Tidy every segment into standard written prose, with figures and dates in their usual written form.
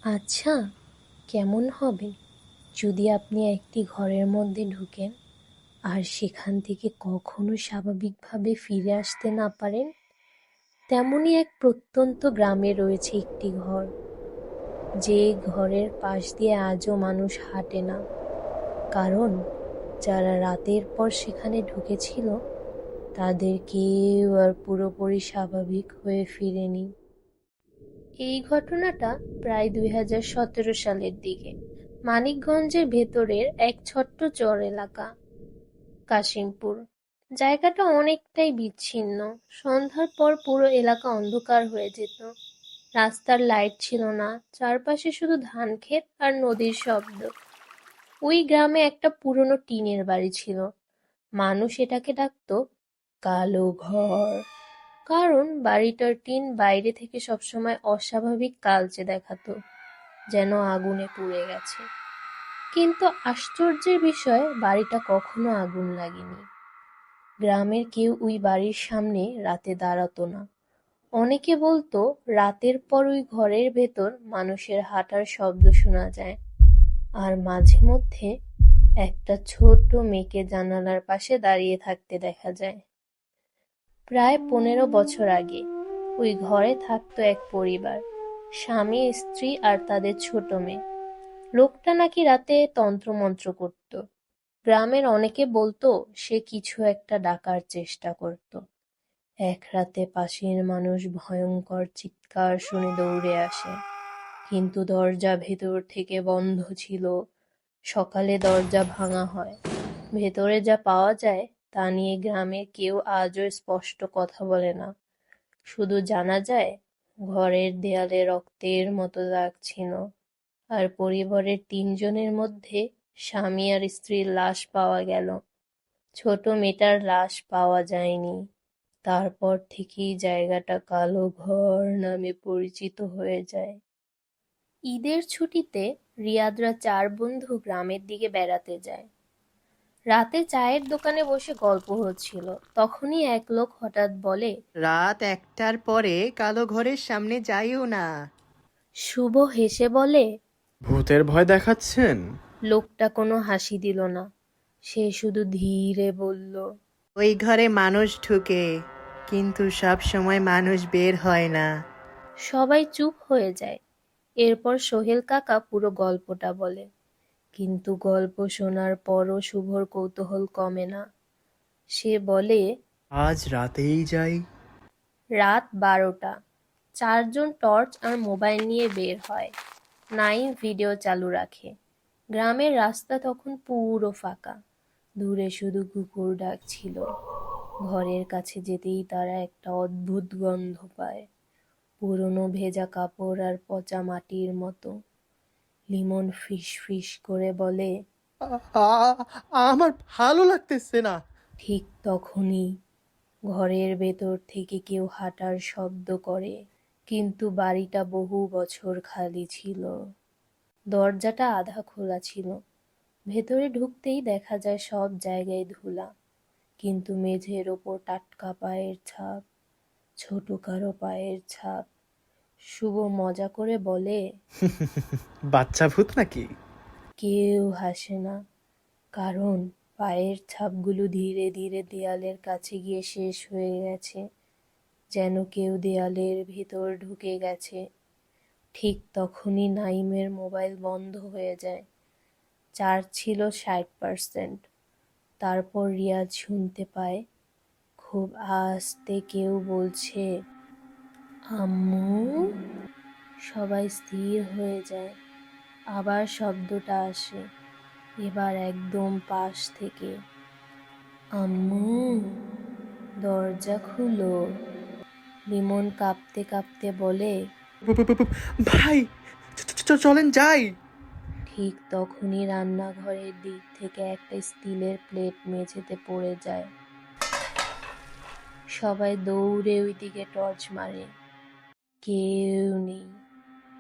আচ্ছা, কেমন হবে যদি আপনি একটি ঘরের মধ্যে ঢুকেন আর সেখান থেকে কখনো স্বাভাবিকভাবে ফিরে আসতে না পারেন? তেমনই এক প্রত্যন্ত গ্রামে রয়েছে একটি ঘর, যে ঘরের পাশ দিয়ে আজও মানুষ হাঁটে না, কারণ যারা রাতের পর সেখানে ঢুকেছিল তাদের কেউ আর পুরোপুরি স্বাভাবিক হয়ে ফিরেনি। এই ঘটনাটা প্রায় 2017 সালের দিকে মানিকগঞ্জের ভেতরের এক ছোট্ট চর এলাকা, কাশিমপুর। জায়গাটা অনেকটাই বিচ্ছিন্ন। সন্ধ্যার পর পুরো এলাকা অন্ধকার হয়ে যেত। রাস্তার লাইট ছিল না, চারপাশে শুধু ধানক্ষেত আর নদীর শব্দ। ওই গ্রামে একটা পুরনো টিনের বাড়ি ছিল। মানুষ এটাকে ডাকতো কালো ঘর, কারণ বাড়িটার টিন বাইরে থেকে সবসময় অস্বাভাবিক কালচে দেখাতো, যেন আগুনে পুড়ে গেছে। কিন্তু আশ্চর্যের বিষয়, বাড়িটা কখনো আগুন লাগেনি। গ্রামের কেউ ওই বাড়ির সামনে রাতে দাঁড়াতো না। অনেকে বলতো রাতের পর ওই ঘরের ভেতর মানুষের হাঁটার শব্দ শোনা যায়, আর মাঝে মধ্যে একটা ছোট মেয়েকে জানালার পাশে দাঁড়িয়ে থাকতে দেখা যায়। প্রায় 15 বছর আগে ওই ঘরে থাকতো এক পরিবার, স্বামী, স্ত্রী আর তাদের ছোট মেয়ে। লোকটা নাকি রাতে তন্ত্রমন্ত্র করত। গ্রামের অনেকে বলতো সে কিছু একটা ডাকার চেষ্টা করত। এক রাতে পাশের মানুষ ভয়ঙ্কর চিৎকার শুনে দৌড়ে আসে, কিন্তু দরজা ভেতর থেকে বন্ধ ছিল। সকালে দরজা ভাঙা হয়। ভেতরে যা পাওয়া যায় তা নিয়ে গ্রামের কেউ আজও স্পষ্ট কথা বলে না। শুধু জানা যায় ঘরের দেয়ালে রক্তের মতো দাগ ছিল, আর পরিবারের 3 জনের মধ্যে স্বামী আর স্ত্রীর লাশ পাওয়া গেল। ছোট মেয়েটার লাশ পাওয়া যায়নি। তারপর থেকেই জায়গাটা কালো ঘর নামে পরিচিত হয়ে যায়। ঈদের ছুটিতে রিয়াদরা 4 বন্ধু গ্রামের দিকে বেড়াতে যায়। রাতে চায়ের দোকানে বসে গল্প হচ্ছিল, তখনই এক লোক হঠাৎ বলে, রাত 1টার পরে কালো ঘরের সামনে যাইও না। শুভ হেসে বলে, ভূতের ভয় দেখাচ্ছেন? লোকটা কোনো হাসি দিল না। সে শুধু ধীরে বলল, ওই ঘরে মানুষ ঢুকে, কিন্তু সব সময় মানুষ বের হয় না। সবাই চুপ হয়ে যায়। এরপর সোহেল কাকা পুরো গল্পটা বলে, কিন্তু গল্প শোনার পরও শুভর কৌতূহল কমে না। সে বলে, আজ রাতেই যাই। রাত 12টা। 4 জন টর্চ আর মোবাইল নিয়ে বের হয়। নাইম ভিডিও চালু রাখে। গ্রামের রাস্তা তখন পুরো ফাঁকা। দূরে শুধু কুকুর ডাকছিল। ঘরের কাছে যেতেই তারা একটা অদ্ভুত গন্ধ পায়, পুরনো ভেজা কাপড় আর পচা মাটির মতো। লিমন ফিস ফিস করে বলে, আমার ভালো লাগতেছে না। ঠিক তখনই ঘরের ভেতর থেকে কেউ হাঁটার শব্দ করে, কিন্তু বাড়িটা বহু বছর খালি ছিল। দরজাটা আধা খোলা ছিল। ভেতরে ঢুকতেই দেখা যায় সব জায়গায় ধুলা, কিন্তু মেঝের ওপর টাটকা পায়ের ছাপ, ছোট কারো পায়ের ছাপ। শুভ মজা করে বলে, বাচ্চা ভূত নাকি? কেউ হাসে না, কারণ পায়ের ছাপগুলো ধীরে ধীরে দেয়ালের কাছে গিয়ে শেষ হয়ে গেছে, যেন কেউ দেয়ালের ভিতর ঢুকে গেছে। ঠিক তখনই নাইমের মোবাইল বন্ধ হয়ে যায়। চার্জ ছিল 60%। তারপর রিয়াজ শুনতে পায় খুব আস্তে কেউ বলছে, আম্মু। সবাই স্থির হয়ে যায়। আবার শব্দটা আসে, এবার একদম পাশ থেকে, আম্মু, দরজা খুলো। লিমন কাঁপতে কাঁপতে বলে, ভাই, চলেন যাই। ঠিক তখনই রান্নাঘরের দিক থেকে একটা স্টিলের প্লেট মেঝেতে পড়ে যায়। সবাই দৌড়ে ওইদিকে টর্চ মারে। কেউ নেই,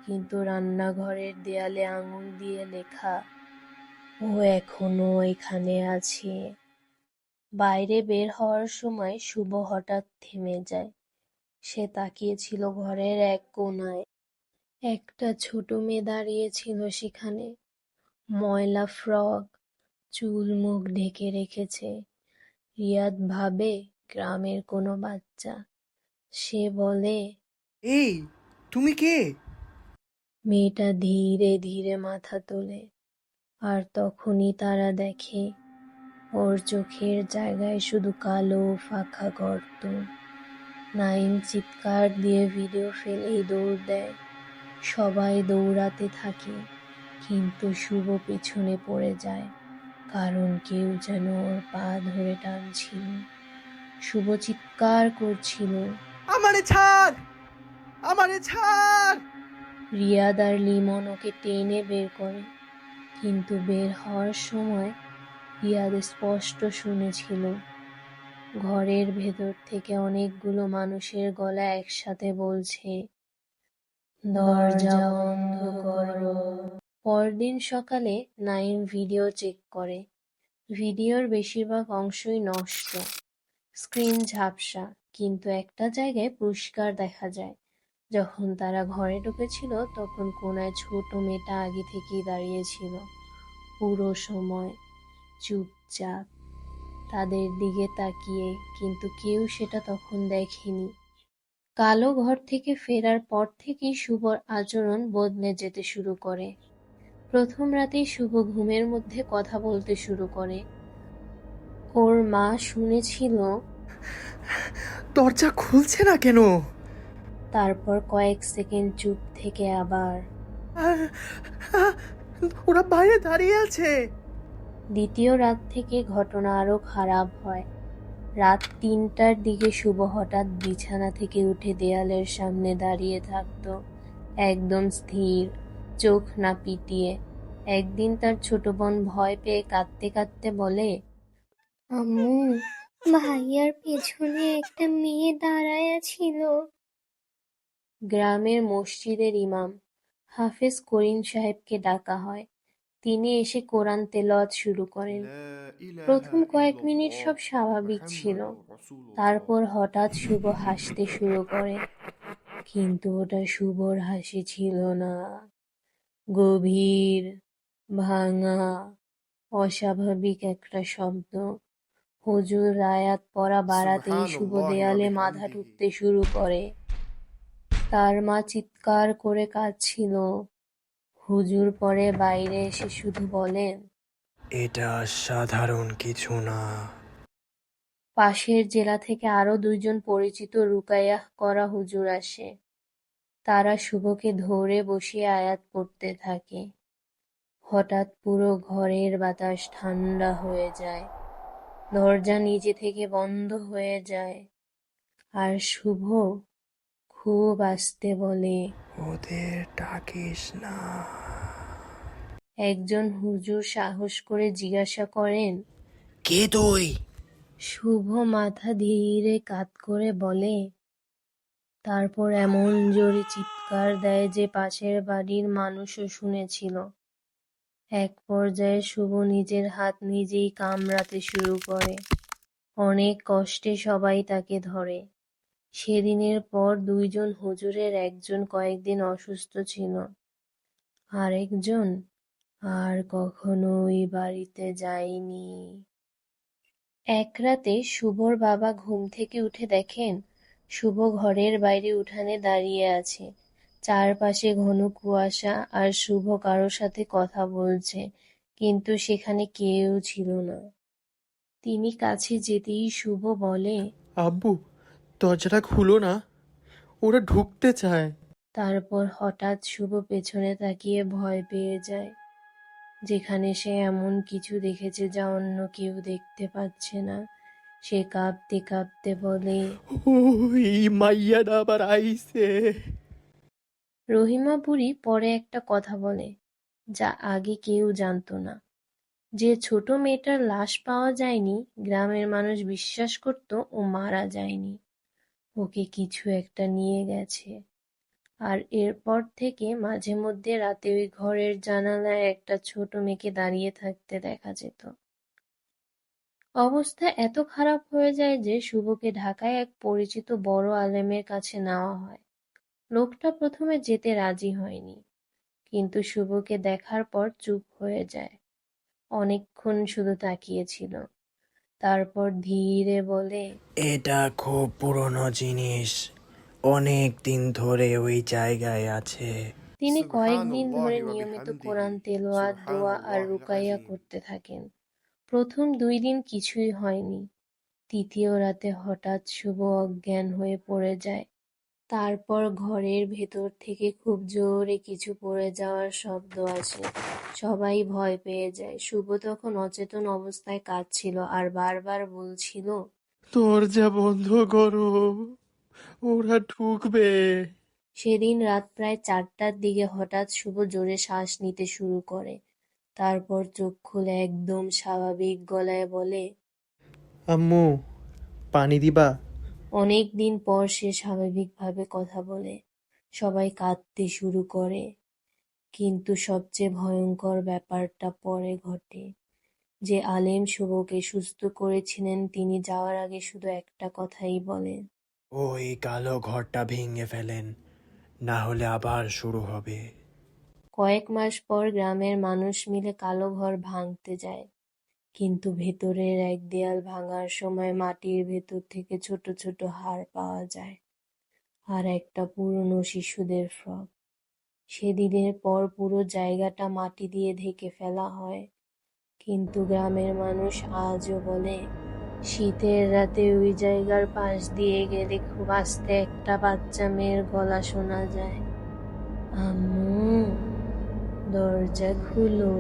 কিন্তু রান্নাঘরের দেয়ালে আঙুল দিয়ে লেখা, ও এখনো এখানে আছে। বাইরে বের হওয়ার সময় শুভ হঠাৎ থেমে যায়। সে তাকিয়েছিল ঘরের এক কোণায়। একটা ছোট মেয়ে দাঁড়িয়েছিল সেখানে, ময়লা ফ্রক, চুল মুখ ঢেকে রেখেছে। রিয়াদ ভাবে গ্রামের কোনো বাচ্চা। সে বলে, এই, তুমি কে? মেয়েটা ধীরে ধীরে মাথা তোলে, আর তখনই তারা দেখে ওর চোখের জায়গায় শুধু কালো ফাঁকা গর্ত। নাইম চিৎকার দিয়ে ভিডিও ফেলেই দৌড় দেয়। সবাই দৌড়াতে থাকে, কিন্তু শুভ পেছনে পড়ে যায়, কারণ কেউ যেন ওর পা ধরে টানছিল। শুভ চিৎকার করছিল। আমারে ছাড়, আমারে ছাড়। রিয়াদ আর লিমন ওকে টেনে বের করে, কিন্তু বের হওয়ার সময় রিয়াদ স্পষ্ট শুনেছিল ঘরের ভেতর থেকে অনেকগুলো মানুষের গলা একসাথে বলছে, দরজা বন্ধ করো। পরদিন সকালে নাইম ভিডিও চেক করে। ভিডিওর বেশিরভাগ অংশই নষ্ট, স্ক্রিন ঝাপসা, কিন্তু একটা জায়গায় পরিষ্কার দেখা যায়। যখন তারা ঘরে ঢুকেছিল তখন কোনায় ছোট মেয়েটা আগে থেকেই দাঁড়িয়েছিল, পুরো সময় চুপচাপ, তাদের দিকে তাকিয়ে, কিন্তু কেউ সেটা তখন দেখেনি। কালো ঘর থেকে ফেরার পর থেকেই শুভর আচরণ বদলে যেতে শুরু করে। প্রথম রাতেই শুভ ঘুমের মধ্যে কথা বলতে শুরু করে। ওর মা শুনেছিল। দরজা খুলছে না কেন? তারপর কয়েক সেকেন্ড চুপ থেকে আবার। আহ, আহ, ওরা বাইরে দাঁড়িয়ে আছে। দ্বিতীয় রাত থেকে ঘটনা আরো খারাপ হয়। রাত ৩টার দিকে শুভ হঠাৎ বিছানা থেকে উঠে দেয়ালের সামনে দাঁড়িয়ে থাকতো, একদম স্থির, চোখ না পিটিয়ে। একদিন তার ছোট বোন ভয় পেয়ে কাঁদতে কাঁদতে বলে, আম্মু, ভাইয়ার পেছনে একটা মেয়ে দাঁড়ায়া ছিল। গ্রামের মসজিদের ইমাম হাফেজ করিম সাহেবকে ডাকা হয়। তিনি এসে কোরআন তেলাওয়াত শুরু করেন। প্রথম কয়েক মিনিট সব স্বাভাবিক ছিল, তারপর হঠাৎ শুভ হাসতে শুরু করে, কিন্তু ওটা শুভর হাসি ছিল না। গভীর, ভাঙা, অস্বাভাবিক একটা শব্দ। হুজুর আয়াত পড়া বাড়াতেই শুভ দেয়ালে মাথা ঠুকতে শুরু করে। তার মা চিৎকার করে কাঁদছিল। হুজুর পরে বাইরে এসে শুধু বলেন, এটা সাধারণ কিছু না। পাশের জেলা থেকে আরো ২ জন পরিচিত রুকায়াহ করা হুজুর আসে। তারা শুভকে ধরে বসিয়ে আয়াত পড়তে থাকে। হঠাৎ পুরো ঘরের বাতাস ঠান্ডা হয়ে যায়, দরজা নিজে থেকে বন্ধ হয়ে যায়, আর শুভ খুব আস্তে বলে, ওদের ডাকিস না। একজন হুজুর সাহস করে জিজ্ঞাসা করেন, কে তুই? শুভ মাথা ধীরে কাত করে বলে, তারপর এমন জোরে চিৎকার দেয় যে পাশের বাড়ির মানুষও শুনেছিল। এক পর্যায়ে শুভ নিজের হাত নিজেই কামড়াতে শুরু করে। অনেক কষ্টে সবাই তাকে ধরে। সেদিনের পর ২ জন হুজুরের একজন কয়েকদিন অসুস্থ ছিল, আরেকজন আর কখনোই বাড়িতে যায়নি। এক রাতে শুভর বাবা ঘুম থেকে উঠে দেখেন শুভ ঘরের বাইরে উঠানে দাঁড়িয়ে আছে। চারপাশে ঘন কুয়াশা, আর শুভ কারো সাথে কথা বলছে, কিন্তু সেখানে কেউ ছিল না। তিনি কাছে যেতেই শুভ বলে, আব্বু, দরজাটা খুলো না, ওরা ঢুকতে চায়। তারপর হঠাৎ শুভ পেছনে তাকিয়ে ভয় পেয়ে যায়। যেখানে সে এমন কিছু দেখেছে যা অন্য কেউ দেখতে পাচ্ছে না। সে কাঁপতে কাঁপতে বলে, ওই মাইয়াটা আবার আইছে। রহিমা বুড়ি পরে একটা কথা বলে, যা আগে কেউ জানতো না। যে ছোট মেয়েটার লাশ পাওয়া যায়নি, গ্রামের মানুষ বিশ্বাস করত ও মারা যায়নি, ওকে কিছু একটা নিয়ে গেছে। আর এরপর থেকে মাঝে মধ্যে রাতে ওই ঘরের জানালায় একটা ছোট মেয়েকে দাঁড়িয়ে থাকতে দেখা যেত। অবস্থা এত খারাপ হয়ে যায় যে শুভকে ঢাকায় এক পরিচিত বড় আলেমের কাছে নেওয়া হয়। লোকটা প্রথমে যেতে রাজি হয়নি, কিন্তু শুভকে দেখার পর চুপ হয়ে যায়। অনেকক্ষণ শুধু তাকিয়েছিল, তারপর ধীরে বলে, এটা খুব পুরনো জিনিস, অনেক দিন ধরে ওই জায়গায় আছে। তিনি কয়েকদিন ধরে সুবহানাল্লাহি ওয়া নিয়মিত কোরআন বিহামদিহি তেলাওয়াত, দোয়া আর সুবহানাল্লাহিল রুকাইয়া আযীম। করতে থাকেন। প্রথম 2 দিন কিছুই হয়নি। তৃতীয় রাতে হঠাৎ শুভ অজ্ঞান হয়ে পড়ে যায়। তারপর ঘরের ভেতর থেকে খুব জোরে কিছু পড়ে যাওয়ার শব্দ আসে। সবাই ভয় পেয়ে যায়। শুভ তখন অচেতন অবস্থায় কাঁদছিল আর বারবার বলছিল, দরজা বন্ধ করো, ওরা ঢুকবে। সেদিন রাত প্রায় 4টার দিকে হঠাৎ শুভ জোরে শ্বাস নিতে শুরু করে। তারপর চোখ খুলে একদম স্বাভাবিক গলায় বলে, আম্মু, পানি দিবা? অনেক দিন পর সে স্বাভাবিকভাবে কথা বলে। সবাই কাঁদতে শুরু করে। কিন্তু সবচেয়ে ভয়ঙ্কর ব্যাপারটা পরে ঘটে। যে আলেম শুভকে সুস্থ করেছিলেন তিনি যাওয়ার আগে শুধু একটা কথাই বলেন, ওই কালো ঘরটা ভেঙে ফেলেন, না হলে আবার শুরু হবে। কয়েক মাস পর গ্রামের মানুষ মিলে কালো ঘর ভাঙতে যায়। কিন্তু ভেতরের এক দেয়াল ভাঙার সময় মাটির ভেতর থেকে ছোট ছোট হাড় পাওয়া যায় আর একটা পুরনো শিশুদের ফ্রক। সেদিনের পর পুরো জায়গাটা মাটি দিয়ে ঢেকে ফেলা হয়। কিন্তু গ্রামের মানুষ আজও বলে, শীতের রাতে ওই জায়গার পাশ দিয়ে গেলে খুব আস্তে একটা বাচ্চা মেয়ের গলা শোনা যায়, আম্মু, দরজা খুলো।